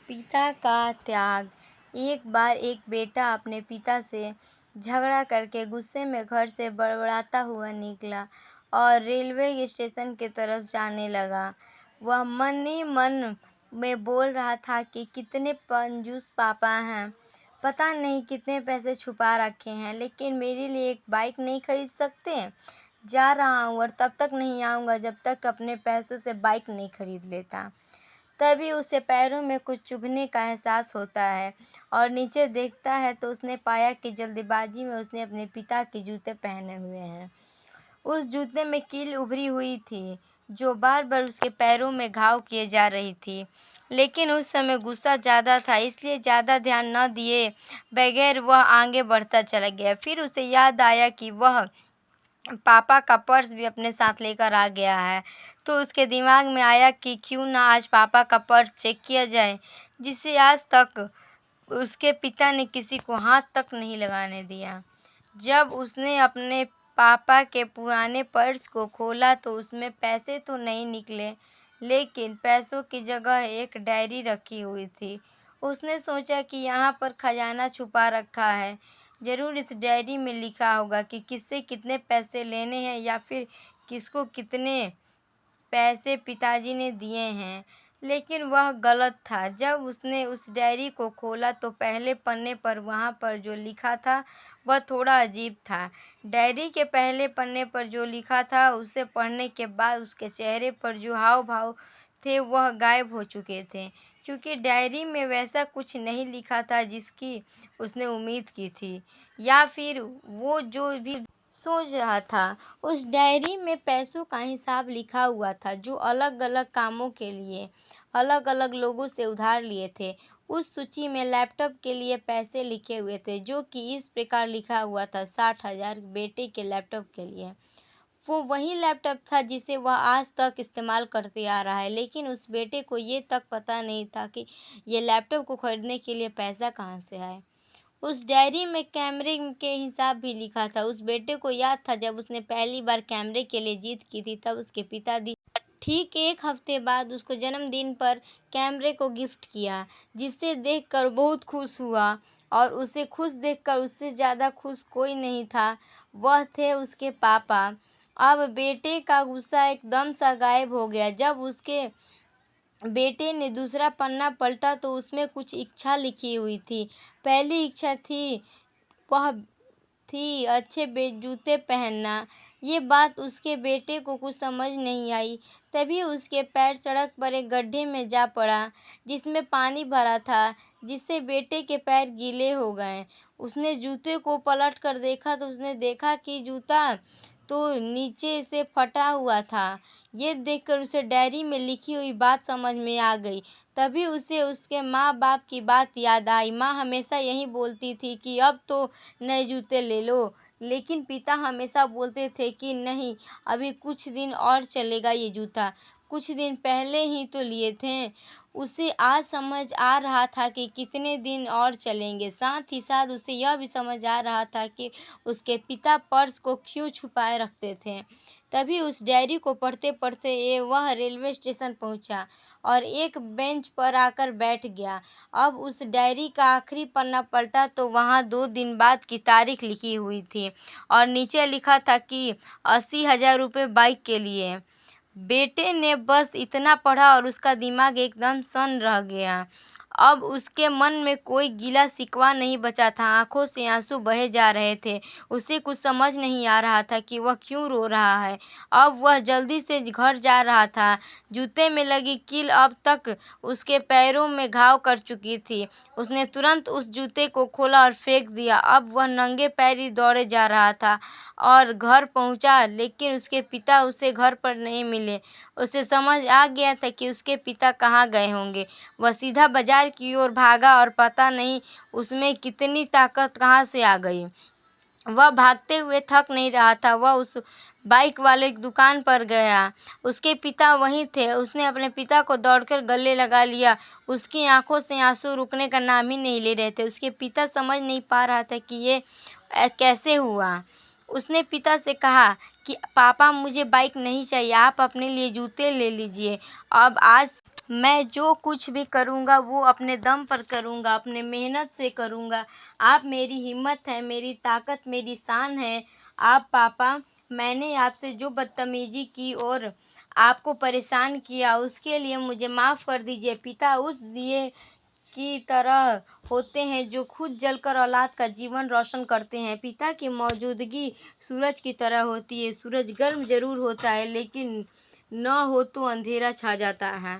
पिता का त्याग। एक बार एक बेटा अपने पिता से झगड़ा करके गुस्से में घर से बड़बड़ाता हुआ निकला और रेलवे स्टेशन की तरफ जाने लगा। वह मन ही मन में बोल रहा था कि कितने कंजूस पापा हैं, पता नहीं कितने पैसे छुपा रखे हैं, लेकिन मेरे लिए एक बाइक नहीं खरीद सकते। जा रहा हूँ और तब तक नहीं आऊँगा जब तक अपने पैसों से बाइक नहीं खरीद लेता। तभी उसे पैरों में कुछ चुभने का एहसास होता है और नीचे देखता है तो उसने पाया कि जल्दबाजी में उसने अपने पिता के जूते पहने हुए हैं। उस जूते में कील उभरी हुई थी जो बार बार उसके पैरों में घाव किए जा रही थी। लेकिन उस समय गुस्सा ज़्यादा था, इसलिए ज़्यादा ध्यान न दिए बगैर वह आगे बढ़ता चला गया। फिर उसे याद आया कि वह पापा का पर्स भी अपने साथ लेकर आ गया है, तो उसके दिमाग में आया कि क्यों ना आज पापा का पर्स चेक किया जाए, जिसे आज तक उसके पिता ने किसी को हाथ तक नहीं लगाने दिया। जब उसने अपने पापा के पुराने पर्स को खोला तो उसमें पैसे तो नहीं निकले, लेकिन पैसों की जगह एक डायरी रखी हुई थी। उसने सोचा कि यहाँ पर खजाना छुपा रखा है, ज़रूर इस डायरी में लिखा होगा कि किससे कितने पैसे लेने हैं या फिर किसको कितने पैसे पिताजी ने दिए हैं। लेकिन वह गलत था। जब उसने उस डायरी को खोला तो पहले पन्ने पर वहाँ पर जो लिखा था वह थोड़ा अजीब था। डायरी के पहले पन्ने पर जो लिखा था उसे पढ़ने के बाद उसके चेहरे पर जो हाव भाव थे वह गायब हो चुके थे, क्योंकि डायरी में वैसा कुछ नहीं लिखा था जिसकी उसने उम्मीद की थी या फिर वो जो भी सोच रहा था। उस डायरी में पैसों का हिसाब लिखा हुआ था जो अलग अलग कामों के लिए अलग अलग लोगों से उधार लिए थे। उस सूची में लैपटॉप के लिए पैसे लिखे हुए थे, जो कि इस प्रकार लिखा हुआ था 60,000 बेटे के लैपटॉप के लिए। वो वही लैपटॉप था जिसे वह आज तक इस्तेमाल करते आ रहा है, लेकिन उस बेटे को ये तक पता नहीं था कि ये लैपटॉप को खरीदने के लिए पैसा कहाँ से आए। उस डायरी में कैमरे के हिसाब भी लिखा था। उस बेटे को याद था जब उसने पहली बार कैमरे के लिए जीत की थी, तब उसके पिताजी ठीक 1 हफ्ते बाद उसको जन्मदिन पर कैमरे को गिफ्ट किया, जिसे देखकर बहुत खुश हुआ। और उसे खुश देखकर उससे ज़्यादा खुश कोई नहीं था, वह थे उसके पापा। अब बेटे का गुस्सा एकदम सा गायब हो गया। जब उसके बेटे ने दूसरा पन्ना पलटा तो उसमें कुछ इच्छा लिखी हुई थी। पहली इच्छा थी वह थी अच्छे जूते पहनना। ये बात उसके बेटे को कुछ समझ नहीं आई। तभी उसके पैर सड़क पर एक गड्ढे में जा पड़ा जिसमें पानी भरा था, जिससे बेटे के पैर गीले हो गए। उसने जूते को पलट कर देखा तो उसने देखा कि जूता तो नीचे से फटा हुआ था। ये देखकर उसे डायरी में लिखी हुई बात समझ में आ गई। तभी उसे उसके माँ बाप की बात याद आई। माँ हमेशा यही बोलती थी कि अब तो नए जूते ले लो, लेकिन पिता हमेशा बोलते थे कि नहीं, अभी कुछ दिन और चलेगा ये जूता, कुछ दिन पहले ही तो लिए थे। उसे आज समझ आ रहा था कि कितने दिन और चलेंगे। साथ ही साथ उसे यह भी समझ आ रहा था कि उसके पिता पर्स को क्यों छुपाए रखते थे। तभी उस डायरी को पढ़ते पढ़ते वह रेलवे स्टेशन पहुंचा और एक बेंच पर आकर बैठ गया। अब उस डायरी का आखिरी पन्ना पलटा तो वहाँ 2 दिन बाद की तारीख लिखी हुई थी और नीचे लिखा था कि 80,000 रुपये बाइक के लिए। बेटे ने बस इतना पढ़ा और उसका दिमाग एकदम सन्न रह गया। अब उसके मन में कोई गिला शिकवा नहीं बचा था, आँखों से आँसू बहे जा रहे थे। उसे कुछ समझ नहीं आ रहा था कि वह क्यों रो रहा है। अब वह जल्दी से घर जा रहा था। जूते में लगी कील अब तक उसके पैरों में घाव कर चुकी थी। उसने तुरंत उस जूते को खोला और फेंक दिया। अब वह नंगे पैर ही दौड़े जा रहा था और घर पहुंचा, लेकिन उसके पिता उसे घर पर नहीं मिले। उसे समझ आ गया था कि उसके पिता कहाँ गए होंगे। वह सीधा बाजार की ओर भागा और पता नहीं उसमें कितनी ताकत कहाँ से आ गई। वह भागते हुए थक नहीं रहा था। वह उस बाइक वाले की दुकान पर गया। उसके पिता वहीं थे। उसने अपने पिता को दौड़कर गले लगा लिया। उसकी आंखों से आंसू रुकने का नाम ही नहीं ले रहे थे। उसके पिता समझ नहीं पा रहा था कि ये कैसे हुआ। उसने पिता से कहा कि पापा, मुझे बाइक नहीं चाहिए, आप अपने लिए जूते ले लीजिए। अब आज मैं जो कुछ भी करूँगा वो अपने दम पर करूँगा, अपने मेहनत से करूँगा। आप मेरी हिम्मत हैं, मेरी ताकत, मेरी शान हैं। आप पापा, मैंने आपसे जो बदतमीज़ी की और आपको परेशान किया उसके लिए मुझे माफ़ कर दीजिए। पिता उस दिए की तरह होते हैं जो खुद जलकर औलाद का जीवन रोशन करते हैं। पिता की मौजूदगी सूरज की तरह होती है। सूरज गर्म ज़रूर होता है लेकिन न हो तो अंधेरा छा जाता है।